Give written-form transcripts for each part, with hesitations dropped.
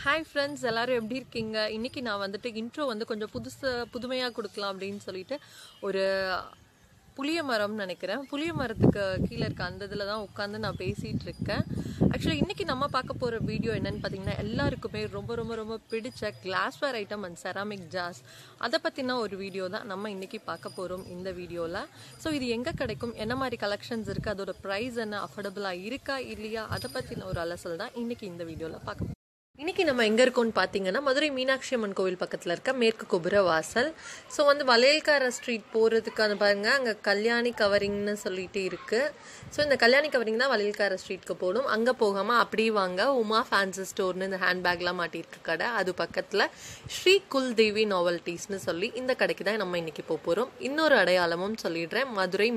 Hi friends, எல்லாரும் எப்படி இருக்கீங்க? இன்னைக்கு நான் வந்துட்டு இன்ட்ரோ வந்து கொஞ்சம் புதுமையாக கொடுக்கலாம் அப்படின்னு சொல்லிட்டு ஒரு புளிய மரம்னு நினைக்கிறேன். புளிய மரத்துக்கு கீழே இருக்க அந்த இதில் தான் உட்காந்து நான் பேசிகிட்டு இருக்கேன். ஆக்சுவலி இன்றைக்கி நம்ம பார்க்க போகிற வீடியோ என்னென்னு பார்த்தீங்கன்னா, எல்லாருக்குமே ரொம்ப ரொம்ப ரொம்ப பிடிச்ச glassware item and ceramic jars, அதை பற்றின ஒரு வீடியோ தான் நம்ம இன்றைக்கி பார்க்க போகிறோம் இந்த வீடியோவில். ஸோ இது எங்கே கிடைக்கும், என்ன மாதிரி கலெக்ஷன்ஸ் இருக்குது, அதோட ப்ரைஸ் என்ன, அஃபோர்டபுளாக இருக்கா இல்லையா, அதை பற்றின ஒரு அலசல் தான் இன்றைக்கி இந்த வீடியோவில் பார்க்க. இன்றைக்கி நம்ம எங்கே இருக்கோம்னு பார்த்தீங்கன்னா, மதுரை மீனாட்சி அம்மன் கோவில் பக்கத்தில் இருக்க மேற்கு கோபுர வாசல். ஸோ வந்து வளையல்கார ஸ்ட்ரீட் போகிறதுக்கு அந்த பாருங்கள், அங்கே கல்யாணி கவரிங்னு சொல்லிட்டு இருக்குது. ஸோ இந்த கல்யாணி கவரிங் தான் வளையல்கார ஸ்ட்ரீட்க்கு போகணும். அங்கே போகாமல் அப்படியே வாங்க, உமா ஃபேன்சி ஸ்டோர்னு இந்த ஹேண்ட்பேக்லாம் மாட்டிருக்கு கடை, அது பக்கத்தில் ஸ்ரீ குல்தேவி நாவல்டிஸ்னு சொல்லி இந்த கடைக்கு தான் நம்ம இன்றைக்கி போகிறோம். இன்னொரு அடையாளமும் சொல்லிடுறேன், மதுரை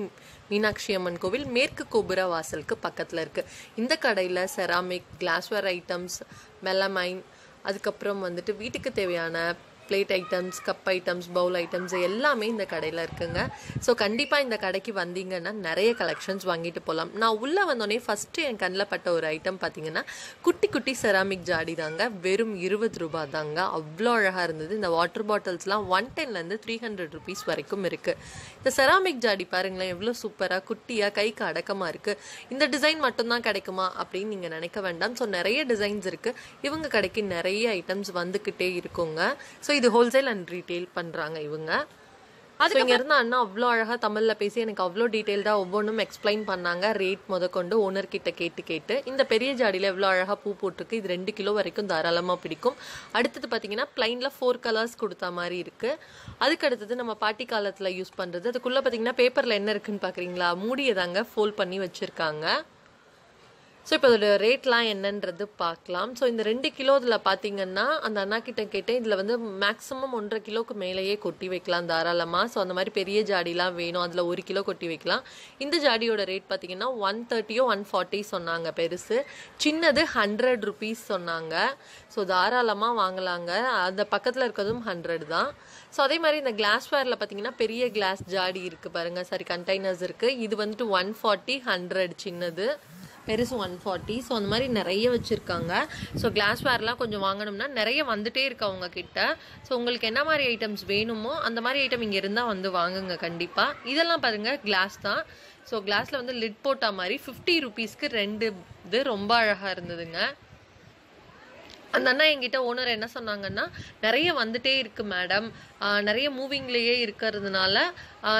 மீனாட்சி அம்மன் கோவில் மேற்கு கோபுர வாசலுக்கு பக்கத்தில் இருக்குது. இந்த கடையில் செராமிக், கிளாஸ்வேர் ஐட்டம்ஸ், மெலமைன், அதுக்கப்புறம் வந்துட்டு வீட்டுக்கு தேவையான plate items, cup items, bowl items எல்லாமே இந்த கடையில் இருக்குங்க. ஸோ கண்டிப்பாக இந்த கடைக்கு வந்தீங்கன்னா நிறைய கலெக்ஷன்ஸ் வாங்கிட்டு போகலாம். நான் உள்ளே வந்தோடனே ஃபஸ்ட்டு என் கண்ணில் பட்ட ஒரு ஐட்டம் பார்த்தீங்கன்னா, குட்டி குட்டி செராமிக் ஜாடி தாங்க. வெறும் 20 ரூபா தாங்க. அவ்வளோ அழகாக இருந்தது. இந்த வாட்டர் பாட்டில்ஸ்லாம் 110லேருந்து 300 ருபீஸ் வரைக்கும் இருக்குது. இந்த செராமிக் ஜாடி பாருங்களேன், எவ்வளோ சூப்பராக குட்டியாக கைக்கு அடக்கமாக இருக்குது. இந்த டிசைன் மட்டும்தான் கிடைக்குமா அப்படின்னு நீங்கள் நினைக்க வேண்டாம். ஸோ நிறைய டிசைன்ஸ் இருக்குது. இவங்க கடைக்கு நிறைய ஐட்டம்ஸ் வந்துக்கிட்டே இருக்குங்க. ஸோ இது ஹோல்சேல் அண்ட் ரீட்டெயில் பண்ணுறாங்க இவங்க. அது இங்கே இருந்த அண்ணா அவ்வளோ அழகாக தமிழில் பேசி எனக்கு அவ்வளோ டீட்டெயில்டாக ஒவ்வொன்றும் எக்ஸ்பிளைன் பண்ணாங்க. ரேட் முதற்கொண்டு ஓனர்கிட்ட கேட்டு இந்த பெரிய ஜாடியில் எவ்வளோ அழகாக பூ போட்டிருக்கு. இது 2 கிலோ வரைக்கும் தாராளமாக பிடிக்கும். அடுத்தது பார்த்தீங்கன்னா, பிளைனில் 4 கலர்ஸ் கொடுத்த மாதிரி இருக்குது. அதுக்கு அடுத்தது நம்ம பாட்டி காலத்தில் யூஸ் பண்ணுறது. அதுக்குள்ளே பார்த்தீங்கன்னா பேப்பரில் என்ன இருக்குன்னு பார்க்குறீங்களா, மூடியை தாங்க ஃபோல்ட் பண்ணி வச்சுருக்காங்க. ஸோ இப்போ அதோட ரேட்லாம் என்னன்றது பார்க்கலாம். ஸோ இந்த 2 கிலோ இதில் பார்த்தீங்கன்னா, அந்த அண்ணா கிட்ட கேட்டேன், இதில் வந்து மேக்ஸிமம் 1.5 கிலோக்கு மேலேயே கொட்டி வைக்கலாம் தாராளமாக. ஸோ அந்த மாதிரி பெரிய ஜாடிலாம் வேணும், அதில் 1 கிலோ கொட்டி வைக்கலாம். இந்த ஜாடியோட ரேட் பார்த்தீங்கன்னா 130 140 சொன்னாங்க பெருசு. சின்னது 100 ருபீஸ் சொன்னாங்க. ஸோ தாராளமாக வாங்கலாங்க. அந்த பக்கத்தில் இருக்கிறதும் 100 தான். ஸோ அதே மாதிரி இந்த கிளாஸ்வேரில் பார்த்தீங்கன்னா பெரிய கிளாஸ் ஜாடி இருக்குது பாருங்கள், சாரி கண்டெய்னர்ஸ் இருக்குது. இது வந்துட்டு 140, 100 சின்னது, பெருசு 140. ஸோ அந்த மாதிரி நிறைய வச்சுருக்காங்க. ஸோ கிளாஸ்வேர்லாம் கொஞ்சம் வாங்கணும்னா நிறைய வந்துட்டே இருக்கு அவங்க கிட்ட. ஸோ உங்களுக்கு என்ன மாதிரி ஐட்டம்ஸ் வேணுமோ அந்த மாதிரி ஐட்டம் இங்கே இருந்தால் வந்து வாங்குங்க கண்டிப்பாக. இதெல்லாம் பாருங்கள், கிளாஸ் தான். ஸோ கிளாஸில் வந்து லிட் போட்டா மாதிரி 50 ருபீஸ்க்கு 2 இது ரொம்ப அழகாக இருந்ததுங்க. அந்த அண்ணா என்கிட்ட ஓனர் என்ன சொன்னாங்கன்னா, நிறைய வந்துட்டே இருக்குது மேடம், நிறைய மூவிங்லேயே இருக்கிறதுனால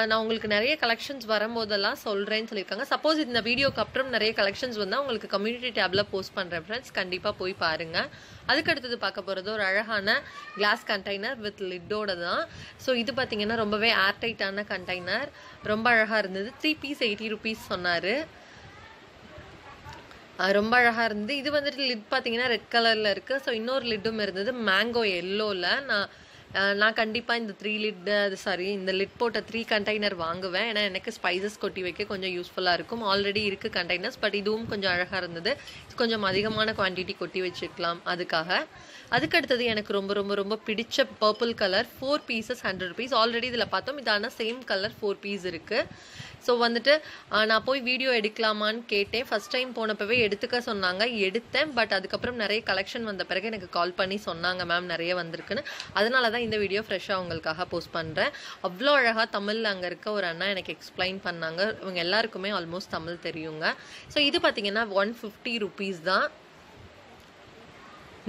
நான் உங்களுக்கு நிறைய கலெக்ஷன்ஸ் வரும்போதெல்லாம் சொல்கிறேன்னு சொல்லியிருக்காங்க. சப்போஸ் இந்த வீடியோக்கு அப்புறம் நிறைய கலெக்ஷன்ஸ் வந்தால் உங்களுக்கு கம்யூனிட்டி டேப்பில் போஸ்ட் பண்ணுறேன் ஃப்ரெண்ட்ஸ், கண்டிப்பாக போய் பாருங்கள். அதுக்கடுத்தது பார்க்க போகிறது ஒரு அழகான கிளாஸ் கண்டெய்னர் வித் லிட்டோட தான். ஸோ இது பார்த்திங்கன்னா ரொம்பவே ஏர்டைட்டான கண்டெய்னர், ரொம்ப அழகாக இருந்தது. 3 பீஸ் 80 ருபீஸ் சொன்னார். ரொம்ப அழகாக இருந்தது. இது வந்துட்டு லிட் பார்த்தீங்கன்னா ரெட் கலரில் இருக்குது. ஸோ இன்னொரு லிட்டும் இருந்தது மேங்கோ எல்லோவில். நான் கண்டிப்பாக இந்த 3 லிட் இந்த லிட் போட்ட 3 கண்டெய்னர் வாங்குவேன். ஏன்னா எனக்கு ஸ்பைசஸ் கொட்டி வைக்க கொஞ்சம் யூஸ்ஃபுல்லாக இருக்கும். ஆல்ரெடி இருக்குது கண்டெய்னர்ஸ், பட் இதுவும் கொஞ்சம் அழகாக இருந்தது. கொஞ்சம் அதிகமான குவான்டிட்டி கொட்டி வச்சுக்கலாம் அதுக்காக. அதுக்கடுத்தது எனக்கு ரொம்ப ரொம்ப ரொம்ப பிடிச்ச purple colour 4 pieces 100 rupees. Already இதில் பார்த்தோம், இது ஆனால் சேம் கலர் 4 பீஸ் இருக்குது. ஸோ வந்துட்டு நான் போய் வீடியோ எடுக்கலாமான்னு கேட்டேன். ஃபஸ்ட் டைம் போனப்பவே எடுத்துக்க சொன்னாங்க, எடுத்தேன். பட் அதுக்கப்புறம் நிறைய கலெக்ஷன் வந்த பிறகு எனக்கு கால் பண்ணி சொன்னாங்க, மேம் நிறைய வந்திருக்குன்னு. அதனால தான் இந்த வீடியோ ஃப்ரெஷ்ஷாக உங்களுக்காக போஸ்ட் பண்ணுறேன். அவ்வளோ அழகாக தமிழில் அங்கே இருக்க ஒரு அண்ணா எனக்கு எக்ஸ்பிளைன் பண்ணாங்க. இவங்க எல்லாருக்குமே ஆல்மோஸ்ட் தமிழ் தெரியுங்க. ஸோ இது பார்த்தீங்கன்னா 150 ருபீஸ் தான்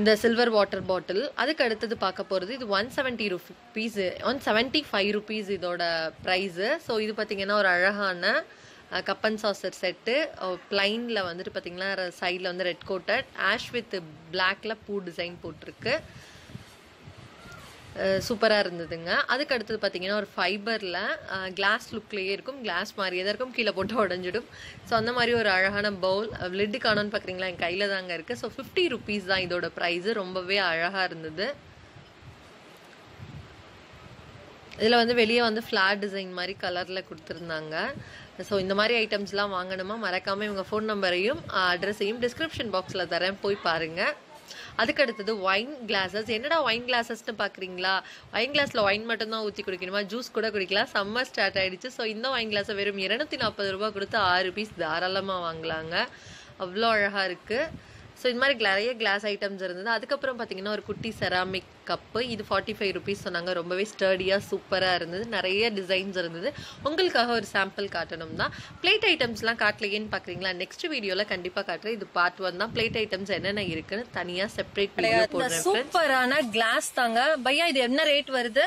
இந்த சில்வர் வாட்டர் பாட்டில். அதுக்கு அடுத்தது பார்க்க போகிறது இது 170 ருபீஸ், 175 ருபீஸ் இதோட ப்ரைஸு. ஸோ இது பார்த்திங்கன்னா ஒரு அழகான கப் அண்ட் சாசர் செட்டு. பிளைனில் வந்துட்டு பார்த்திங்கன்னா சைடில் வந்து ரெட் கோட்டட், ஆஷ் வித் பிளாக்ல பூ டிசைன் போட்டிருக்கு. சூப்பராக இருந்ததுங்க. அதுக்கு அடுத்தது பார்த்தீங்கன்னா ஒரு ஃபைபரில் கிளாஸ் லுக்லேயே இருக்கும், கிளாஸ் மாதிரியே தான் இருக்கும், கீழே போட்டு உடஞ்சிடும். ஸோ அந்த மாதிரி ஒரு அழகான பவுல். லிட்டு காணோன்னு பார்க்குறீங்களா, என் கையில் தாங்க இருக்குது. ஸோ 50 ருபீஸ் தான் இதோட ப்ரைஸு. ரொம்பவே அழகாக இருந்தது. இதில் வந்து வெளியே வந்து ஃப்ளாட் டிசைன் மாதிரி கலரில் கொடுத்துருந்தாங்க. ஸோ இந்த மாதிரி ஐட்டம்ஸ்லாம் வாங்கணுமா மறக்காமல் இவங்க ஃபோன் நம்பரையும் அட்ரஸையும் டிஸ்கிரிப்ஷன் பாக்ஸில் தரேன், போய் பாருங்கள். அதுக்கடுத்தது ஒயின் கிளாஸஸ். என்னடா ஒயின் கிளாஸஸ்ன்னு பார்க்குறீங்களா, ஒயின் கிளாஸில் ஒயின் மட்டும்தான் ஊற்றி குடிக்கணுமா, ஜூஸ் கூட குடிக்கலாம். சம்மர் ஸ்டார்ட் ஆகிடுச்சு. ஸோ இந்த ஒயின் கிளாஸை வெறும் 240 ரூபா கொடுத்து 6 பீஸ் தாராளமாக வாங்கலாங்க. அவ்வளோ அழகாக இருக்குது. ஸோ இது மாதிரி நிறைய கிளாஸ் ஐட்டம்ஸ் இருந்தது. அதுக்கப்புறம் பார்த்தீங்கன்னா ஒரு குட்டி செராமிக் கப்பு, இது 45 ருபீஸ் சொன்னாங்க. ரொம்பவே ஸ்டர்டியாக சூப்பராக இருந்தது. நிறைய டிசைன்ஸ் இருந்தது. உங்களுக்காக ஒரு சாம்பிள் காட்டணும் தான். பிளேட் ஐட்டம்ஸ்லாம் காட்டலையேன்னு பார்க்குறீங்களா? நெக்ஸ்ட் வீடியோவில் கண்டிப்பாக காட்டுறேன். இது பார்ட் 1 தான். பிளேட் ஐட்டம்ஸ் என்னென்ன இருக்குன்னு தனியாக செப்பரேட் வீடியோ போடுறேன். சூப்பரான கிளாஸ் தாங்க பையா. இது என்ன ரேட் வருது?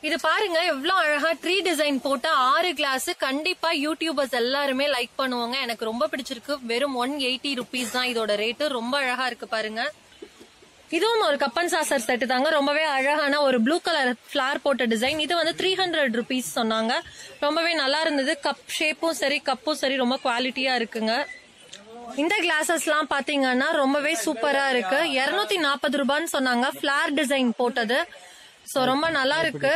இது பாருங்க எவ்வளவு அழகா ட்ரீ டிசைன் போட்ட 6 கிளாஸ். கண்டிப்பா யூடியூபர்ஸ் எல்லாருமே லைக் பண்ணுவாங்க. எனக்கு ரொம்ப பிடிச்சிருக்கு. வெறும் 180 ருபீஸ் தான் இதோட ரேட்டு. ரொம்ப அழகா இருக்கு பாருங்க. இதுவும் ஒரு கப்பன் சாசர் செட் தாங்க. ரொம்பவே அழகான ஒரு ப்ளூ கலர் ஃபிளார் போட்ட டிசைன். இது வந்து 300 ருபீஸ் சொன்னாங்க. ரொம்பவே நல்லா இருந்தது. கப் ஷேப்பும் சரி கப்பும் சரி ரொம்ப குவாலிட்டியா இருக்குங்க. இந்த கிளாஸஸ் எல்லாம் பாத்தீங்கன்னா ரொம்பவே சூப்பரா இருக்கு. 240 ரூபான்னு சொன்னாங்க. ஃபிளார் டிசைன் போட்டது. சோ ரொம்ப நல்லா இருக்கு.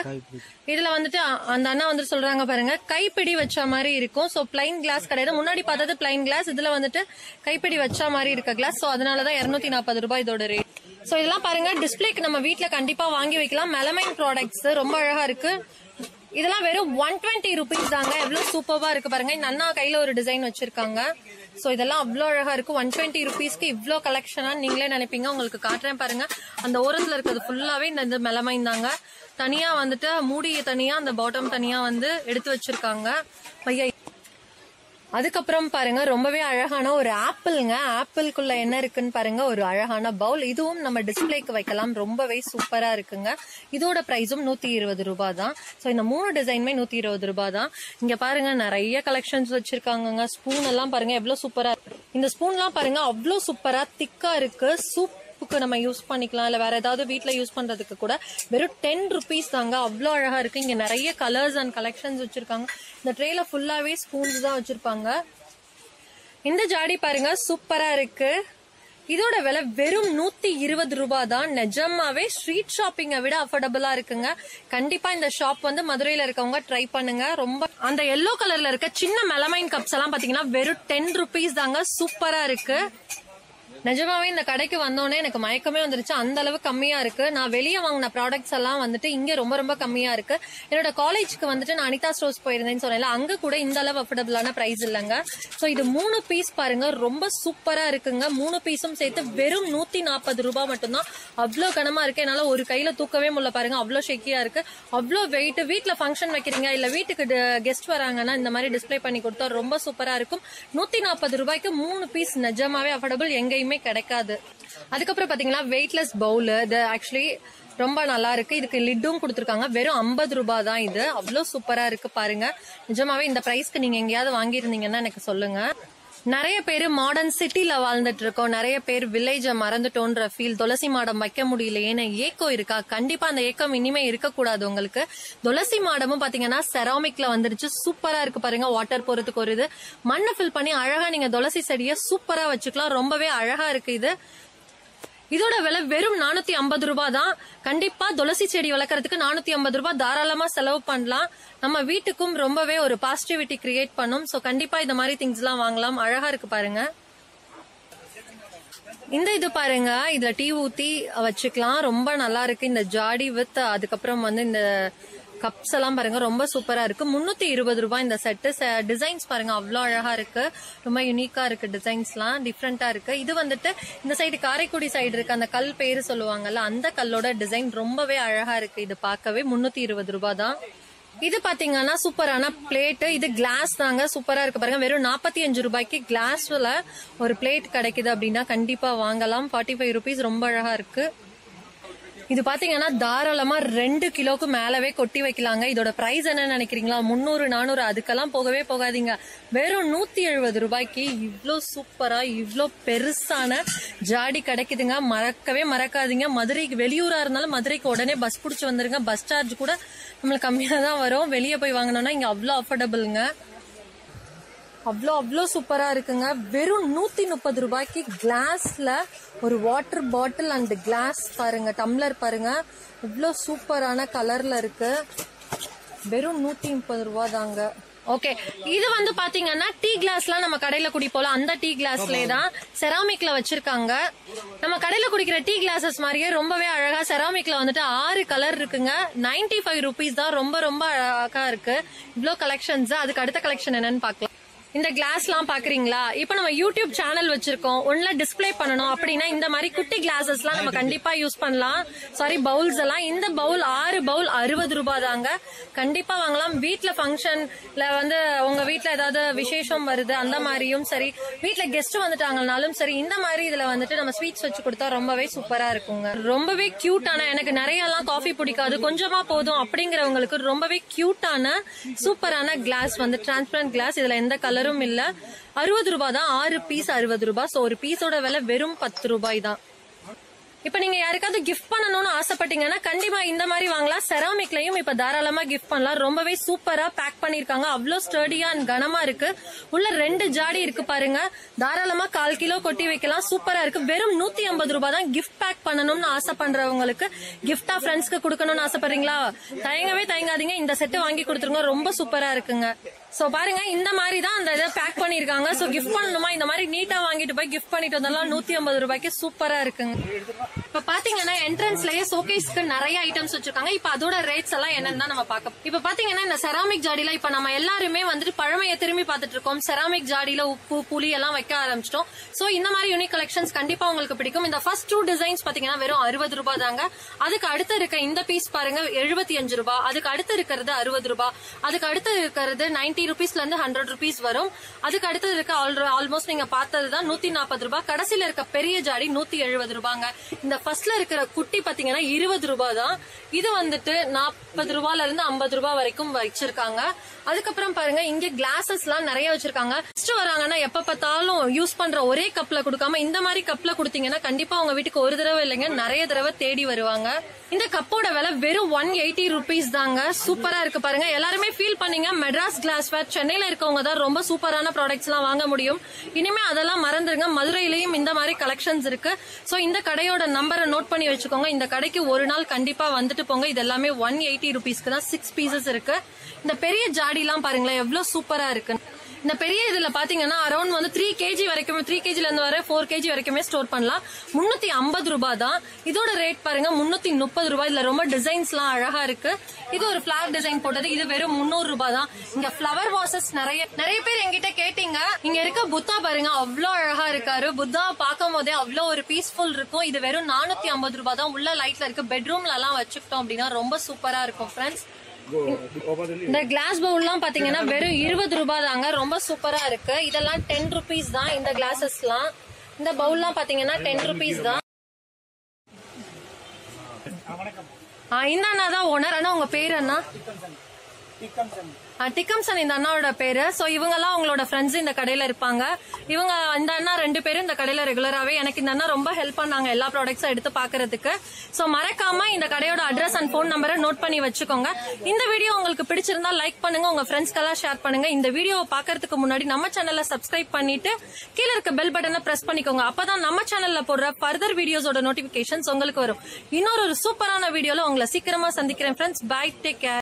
இதுல வந்துட்டு அந்த அண்ணா வந்து சொல்றாங்க பாருங்க, கைப்பிடி வச்ச மாதிரி இருக்கும். சோ பிளைன் கிளாஸ் கிடையாது. முன்னாடி பார்த்தது பிளைன் கிளாஸ், இதுல வந்துட்டு கைப்பிடி வச்ச மாதிரி இருக்க கிளாஸ். சோ அதனாலதான் 240 ரூபாய் இதோட ரேட். சோ இதெல்லாம் பாருங்க டிஸ்பிளேக்கு நம்ம வீட்டுல கண்டிப்பா வாங்கி வைக்கலாம். மெலமைன் ப்ராடக்ட்ஸ் ரொம்ப அழகா இருக்கு. இதெல்லாம் வெறும் 120 ருபீஸ் தாங்க. எவ்வளவு சூப்பர்வா இருக்கு பாருங்க. இந்த அண்ணா கையில ஒரு டிசைன் வச்சிருக்காங்க. சோ இதெல்லாம் அவ்வளவு அழகா இருக்கு. 120 ருபீஸ்க்கு இவ்ளோ கலெக்ஷனா நீங்களே நினைப்பீங்க. உங்களுக்கு காட்டுறேன் பாருங்க. அந்த ஓரத்துல இருக்கிறது ஃபுல்லாவே இந்த மெலமைன் தாங்க. தனியா வந்துட்டு மூடி தனியா, அந்த பாட்டம் தனியா வந்து எடுத்து வச்சிருக்காங்க. பையா அதுக்கப்புறம் பாருங்க ரொம்பவே அழகான ஒரு ஆப்பிள்ங்க. ஆப்பிள்குள்ள என்ன இருக்குன்னு பாருங்க. ஒரு அழகான பவுல். இதுவும் நம்ம டிஸ்பிளேக்கு வைக்கலாம். ரொம்பவே சூப்பரா இருக்குங்க. இதோட பிரைஸும் 120 ரூபாய் தான். சோ இந்த 3 டிசைனுமே 120 ரூபாய் தான். இங்க பாருங்க நிறைய கலெக்ஷன்ஸ் வச்சிருக்காங்க. ஸ்பூன் எல்லாம் பாருங்க எவ்வளவு சூப்பரா. இந்த ஸ்பூன் எல்லாம் பாருங்க அவ்வளவு சூப்பரா திக்கா இருக்கு. நம்ம யூஸ் பண்ணிக்கலாம். இல்ல வேற ஏதாவது வீட்டுல யூஸ் பண்றதுக்கு கூட வெறும் 10 ருபீஸ் தாங்க. அவ்வளவு அழகா இருக்கு. இங்க நிறைய கலர்ஸ் அண்ட் கலெக்ஷன்ஸ் வச்சிருக்காங்க. இந்த ட்ரேல ஃபுல்லாவே ஸ்பூன்ஸ் தான் வச்சிருப்பாங்க. இந்த ஜாடி பாருங்க சூப்பரா இருக்கு. இதோட விலை வெறும் 120 ரூபாய் தான். நிஜமாவே ஸ்ட்ரீட் ஷாப்பிங்கை விட அஃபோர்டபுளா இருக்குங்க. கண்டிப்பா இந்த ஷாப் வந்து மதுரையில இருக்கவங்க ட்ரை பண்ணுங்க. ரொம்ப அந்த எல்லோ கலர்ல இருக்க சின்ன மெலமைன் கப்ஸ் எல்லாம் பாத்தீங்கன்னா வெறும் 10 ருபீஸ் தாங்க. சூப்பரா இருக்கு. நிஜமாவே இந்த கடைக்கு வந்தோடனே எனக்கு மயக்கமே வந்துருச்சு. அந்த அளவு கம்மியா இருக்கு. நான் வெளியே வாங்கின ப்ராடக்ட்ஸ் எல்லாம் வந்துட்டு இங்க ரொம்ப ரொம்ப கம்மியா இருக்கு. என்னோட காலேஜ்க்கு வந்துட்டு நான் அனிதா ஸ்டோர்ஸ் போயிருந்தேன்னு சொன்னேன்ல, அங்க கூட இந்த அளவு அஃபோர்டபுளான பிரைஸ் இல்லைங்க. சோ இது 3 பீஸ் பாருங்க ரொம்ப சூப்பரா இருக்குங்க. 3 பீஸும் சேர்த்து வெறும் 140 ரூபாய் மட்டும்தான். அவ்வளவு கனமா இருக்கு. என்னால ஒரு கையில தூக்கவே முடியல பாருங்க. அவ்வளவு ஷெக்கியா இருக்கு. அவ்வளவு வெயிட். வீட்டுல ஃபங்க்ஷன் வைக்கிறீங்க இல்ல வீட்டுக்கு கெஸ்ட் வராங்கன்னா இந்த மாதிரி டிஸ்பிளே பண்ணி கொடுத்தா ரொம்ப சூப்பரா இருக்கும். 140 ரூபாய்க்கு 3 பீஸ் நிஜமாவே அஃபோர்டபுள். எங்கேயுமே கிடைக்காது. அதுக்கப்புறம் பாத்தீங்கன்னா வெயிட்லெஸ் பவுல். இது ஆக்சுவலி ரொம்ப நல்லா இருக்கு. இதுக்கு லிட்டும் கொடுத்துருக்காங்க. வெறும் 50 ரூபாய் தான் இது. அவ்வளவு சூப்பரா இருக்கு பாருங்க. நிஜமாவே இந்த பிரைஸ்க்கு நீங்க எங்கேயாவது வாங்கியிருந்தீங்கன்னா எனக்கு சொல்லுங்க. நிறைய பேர் மாடர்ன் சிட்டில வாழ்ந்துட்டு இருக்கோம். நிறைய பேர் வில்லேஜ மறந்துட்டோன்ற ஃபீல். துளசி மாடம் வைக்க முடியலையேன்னு ஏக்கம் இருக்கா? கண்டிப்பா அந்த ஏக்கம் இனிமே இருக்கக்கூடாது உங்களுக்கு. துளசி மாடமும் பாத்தீங்கன்னா செராமிக்ல வந்துருச்சு. சூப்பரா இருக்கு பாருங்க. வாட்டர் போறதுக்கு ஒரு இது மண்ணை ஃபில் பண்ணி அழகா நீங்க துளசி செடியை சூப்பரா வச்சுக்கலாம். ரொம்பவே அழகா இருக்கு இது. இதோட விலை வெறும் 450 ரூபாய் தான். கண்டிப்பா துளசி செடி வளர்க்கறதுக்கு 450 ரூபாய் தாராளமா செலவு பண்ணலாம். நம்ம வீட்டுக்கும் ரொம்பவே ஒரு பாசிட்டிவிட்டி கிரியேட் பண்ணும். சோ கண்டிப்பா இந்த மாதிரி திங்ஸ் எல்லாம் வாங்கலாம். அழகா இருக்கு பாருங்க. இந்த இது பாருங்க, இதுல டீ ஊத்தி வச்சுக்கலாம். ரொம்ப நல்லா இருக்கு இந்த ஜாடி வித். அதுக்கப்புறம் வந்து இந்த கப்ஸ் எல்லாம் பாருங்க ரொம்ப சூப்பரா இருக்கு. 320 ரூபாய் இந்த செட்டு. டிசைன்ஸ் பாருங்க அவ்வளவு அழகா இருக்கு. ரொம்ப யூனிக்கா இருக்கு. டிசைன்ஸ் எல்லாம் டிஃப்ரெண்டா இருக்கு. இது வந்துட்டு இந்த சைடு காரைக்குடி சைடு இருக்கு. அந்த கல் பேரு சொல்லுவாங்கல்ல, அந்த கல்லோட டிசைன் ரொம்பவே அழகா இருக்கு. இது பார்க்கவே 320 ரூபாய் தான். இது பாத்தீங்கன்னா சூப்பரான பிளேட். இது கிளாஸ் தாங்க. சூப்பரா இருக்கு பாருங்க. வெறும் 45 ரூபாய்க்கு கிளாஸ்ல ஒரு பிளேட் கிடைக்குது அப்படின்னா கண்டிப்பா வாங்கலாம். 45 ருபீஸ். ரொம்ப அழகா இருக்கு. இது பாத்தீங்கன்னா தாராளமா 2 கிலோக்கு மேலவே கொட்டி வைக்கலாங்க. இதோட பிரைஸ் என்ன நினைக்கிறீங்களா? 300 400 அதுக்கெல்லாம் போகவே போகாதீங்க. வெறும் 170 ரூபாய்க்கு இவ்ளோ சூப்பரா இவ்ளோ பெருசான ஜாடி கிடைக்குதுங்க. மறக்கவே மறக்காதீங்க. மதுரைக்கு வெளியூரா இருந்தாலும் மதுரைக்கு உடனே பஸ் புடிச்சு வந்துருங்க. பஸ் சார்ஜ் கூட நம்மளுக்கு கம்மியா தான் வரும். வெளியே போய் வாங்கினோம்னா இங்க அவ்வளோ அஃபோர்டபுள்ங்க. அவ்வளோ சூப்பரா இருக்குங்க. வெறும் 130 ரூபாய்க்கு கிளாஸ்ல ஒரு வாட்டர் பாட்டில் அண்ட் கிளாஸ் பாருங்க, டம்ளர் பாருங்க இவ்வளோ சூப்பரான கலர்ல இருக்கு. வெறும் 130 ரூபாய் தாங்க. ஓகே, இது வந்து பாத்தீங்கன்னா டீ கிளாஸ்லாம் நம்ம கடையில குடிப்போம். அந்த டீ கிளாஸ்லயே தான் செராமிக்ல வச்சிருக்காங்க. நம்ம கடையில குடிக்கிற டீ கிளாஸஸ் மாதிரியே ரொம்பவே அழகா செராமிக்ல வந்துட்டு 6 கலர் இருக்குங்க. 95 ருபீஸ் தான். ரொம்ப ரொம்ப அழகா இருக்கு. இவ்வளோ கலெக்ஷன்ஸ். அதுக்கு அடுத்த கலெக்ஷன் என்னன்னு பாக்கலாம். இந்த கிளாஸ்லாம் பாக்குறீங்களா? இப்போ நம்ம யூடியூப் சேனல் வச்சிருக்கோம், ஒன்ல டிஸ்ப்ளே பண்ணணும் அப்படின்னா இந்த மாதிரி குட்டி கிளாஸஸ்லாம் நம்ம கண்டிப்பா யூஸ் பண்ணலாம். சாரி, பவுல்ஸ் எல்லாம். இந்த பவுல் 6 பவுல் 60 ரூபாய் தாங்க. கண்டிப்பா வாங்கலாம். வீட்ல ஃபங்க்ஷன்ல வந்து உங்க வீட்ல ஏதாவது விசேஷம் வருது அந்த மாதிரியும் சரி, வீட்ல கெஸ்ட் வந்துட்டாங்கனாலும் சரி, இந்த மாதிரி இதுல வந்துட்டு நம்ம ஸ்வீட்ஸ் வச்சு கொடுத்தா ரொம்பவே சூப்பரா இருக்குங்க. ரொம்பவே கியூட்டான, எனக்கு நிறைய எல்லாம் காஃபி பிடிக்காது, கொஞ்சமா போதும் அப்படிங்கிறவங்களுக்கு ரொம்பவே கியூட்டான சூப்பரான கிளாஸ் வந்து டிரான்ஸ்பரண்ட் கிளாஸ். இதுல எந்த கலரும் இல்ல. 60 ரூபாய் தான். 6 பீஸ் 60 ரூபாய். சோ ஒரு பீஸோட விலை வெறும் 10 ரூபாய் தான். இப்ப நீங்க யாருக்காவது கிஃப்ட் பண்ணணும்னு ஆசைப்பட்டீங்கன்னா கண்டிப்பா இந்த மாதிரி வாங்கலாம். செராமிக்லயும் இப்ப தாராளமா கிஃப்ட் பண்ணலாம். ரொம்பவே சூப்பரா பேக் பண்ணிருக்காங்க. அவ்வளவு ஸ்டர்டியா அண்ட் கனமா இருக்கு. உள்ள 2 ஜாடி இருக்கு பாருங்க. தாராளமா 1/4 கிலோ கொட்டி வைக்கலாம். சூப்பரா இருக்கு. வெறும் 150 ரூபாய் தான். கிஃப்ட் பேக் பண்ணணும்னு ஆசைப்படுறவங்களுக்கு, கிஃப்டா ஃப்ரெண்ட்ஸ்க்கு கொடுக்கணும்னு ஆசைப்படுறீங்களா, தயங்கவே தயங்காதீங்க, இந்த செட் வாங்கி கொடுத்துருங்க. ரொம்ப சூப்பரா இருக்குங்க. சோ பாருங்க, இந்த மாதிரி தான் அந்த இதை பேக் பண்ணிருக்காங்க. சோ கிஃப்ட் பண்ணணுமா இந்த மாதிரி நீட்டா வாங்கிட்டு போய் கிஃப்ட் பண்ணிட்டு வந்தாலும் 150 ரூபாய்க்கு சூப்பரா இருக்குங்க. இப்ப பாத்தீங்கன்னா என்ட்ரன்ஸ்லயே ஷோகேஸ்க்கு நிறைய ஐட்டம்ஸ் வச்சிருக்காங்க. இப்ப அதோட ரேட்ஸ் எல்லாம் என்னன்னு நம்ம பார்க்க. இப்ப பாத்தீங்கன்னா இந்த செராமிக் ஜாடியில இப்ப நம்ம எல்லாருமே வந்துட்டு பழமையை திரும்பி பார்த்துட்டு இருக்கோம். செராமிக் ஜாடியில உப்பு புளி எல்லாம் வைக்க ஆரம்பிச்சிட்டோம். சோ இந்த மாதிரி யூனிக் கலெக்ஷன்ஸ் கண்டிப்பா உங்களுக்கு பிடிக்கும். இந்த ஃபர்ஸ்ட் 2 டிசைன்ஸ் பாத்தீங்கன்னா வெறும் 60 ரூபாய் தாங்க. அதுக்கு அடுத்து இருக்க இந்த பீஸ் பாருங்க 75 ரூபாய். அதுக்கு அடுத்து இருக்கிறது 60 ரூபாய். அதுக்கு அடுத்து இருக்கிறது 90 ரூபீஸ்ல இருந்து 100 ரூபீஸ் வரும். அதுக்கு அடுத்து இருக்க ஆல்மோஸ்ட் நீங்க பார்த்ததுதான் 140 ரூபாய். கடைசியில இருக்க பெரிய ஜாடி 170 ரூபாங்க. இந்த ஃபர்ஸ்ட்ல இருக்கிற குட்டி பாத்தீங்கன்னா 20 ரூபாய் தான். இது வந்துட்டு 40 ரூபாயில இருந்து 50 ரூபாய் வரைக்கும் வச்சிருக்காங்க. அதுக்கப்புறம் பாருங்க, இங்க கிளாஸஸ் எல்லாம் நிறைய வச்சிருக்காங்க. ஃபர்ஸ்ட் வராங்கன்னா எப்ப பார்த்தாலும் யூஸ் பண்ற ஒரே கப்ல கொடுக்காம இந்த மாதிரி கப்ல கொடுத்தீங்கன்னா கண்டிப்பா உங்க வீட்டுக்கு ஒரு தடவை இல்லைங்க, நிறைய தடவை தேடி வருவாங்க. இந்த கப்போட விலை வெறும் 180 ரூபீஸ் தாங்க. சூப்பரா இருக்கு பாருங்க. எல்லாருமே ஃபீல் பண்ணீங்க மெட்ராஸ் கிளாஸ்வேர் சென்னையில இருக்கவங்க தான் ரொம்ப சூப்பரான ப்ராடக்ட்ஸ் எல்லாம் வாங்க முடியும். இனிமே அதெல்லாம் மறந்துருங்க. மதுரையிலயும் இந்த மாதிரி கலெக்ஷன்ஸ் இருக்கு. சோ இந்த கடையோட நம்பரை நோட் பண்ணி வச்சுக்கோங்க. இந்த கடைக்கு ஒரு நாள் கண்டிப்பா வந்துட்டு போங்க. இது எல்லாமே 180 ரூபீஸ்க்கு தான் 6 பீசஸ் இருக்கு. இந்த பெரிய ஜாடி எல்லாம் பாருங்களேன் எவ்வளவு சூப்பரா இருக்கு. இந்த பெரிய இதுல பாத்தீங்கன்னா அரௌண்ட் வந்து 3 கேஜி வரைக்கும், 3 கேஜில இருந்து வர 4 கேஜி வரைக்குமே ஸ்டோர் பண்ணலாம். 350 ரூபாய் தான். இதோட ரேட் பாருங்க 330 ரூபாய். இதுல ரொம்ப டிசைன்ஸ் எல்லாம் அழகா இருக்கு. இது ஒரு பிளாக் டிசைன் போட்டது. இது வெறும் 300 ரூபாய் தான். இங்க பிளவர் வாசஸ் நிறைய பேர் என்கிட்ட கேட்டீங்க. இங்க இருக்க புத்தா பாருங்க அவ்வளவு அழகா இருக்காரு. புத்தா பார்க்கும் போதே அவ்வளவு ஒரு பீஸ்ஃபுல் இருக்கும். இது வெறும் 450 ரூபாய் தான். உள்ள லைட்ல இருக்கு. பெட்ரூம்ல எல்லாம் வச்சுக்கிட்டோம் அப்படின்னா ரொம்ப சூப்பரா இருக்கும் ஃப்ரெண்ட்ஸ். இந்த கிளாஸ் பவுல்லாம் பாத்தீங்கன்னா வெறும் 20 ரூபாய் தாங்க. ரொம்ப சூப்பரா இருக்கு. இதெல்லாம் 10 ரூபீஸ் தான். இந்த கிளாஸஸ்லாம், இந்த பவுல்லாம் பாத்தீங்கன்னா 10 ரூபீஸ் தான். இந்த அண்ணா தான் ஓனர். அண்ணா உங்க பேரு அண்ணா? டிக்கம்சன் இந்த அண்ணாவோட பேரு. சோ இவங்க எல்லாம் உங்களோட ஃப்ரெண்ட்ஸ் இந்த கடையில இருப்பாங்க. இவங்க இந்த அண்ணா 2 பேரும் இந்த கடையில ரெகுலராவே எனக்கு இந்த அண்ணா ரொம்ப ஹெல்ப் பண்ணாங்க எல்லா ப்ராடக்ட்ஸும் எடுத்து பாக்குறதுக்கு. சோ மறக்காம இந்த கடையோட அட்ரஸ் அண்ட் போன் நம்பரை நோட் பண்ணி வச்சுக்கோங்க. இந்த வீடியோ உங்களுக்கு பிடிச்சிருந்தா லைக் பண்ணுங்க, உங்க ஃப்ரெண்ட்ஸ்க்கெல்லாம் ஷேர் பண்ணுங்க. இந்த வீடியோவை பாக்குறதுக்கு முன்னாடி நம்ம சேனலை சப்ஸ்கிரைப் பண்ணிட்டு கீழே இருக்க பெல் பட்டனை பிரஸ் பண்ணிக்கோங்க. அப்பதான் நம்ம சேனல்ல போடுற ஃபர்தர் வீடியோஸோட நோட்டிபிகேஷன்ஸ் உங்களுக்கு வரும். இன்னொரு சூப்பரான வீடியோல உங்களை சீக்கிரமா சந்திக்கிறேன் ஃப்ரெண்ட்ஸ். By, take care.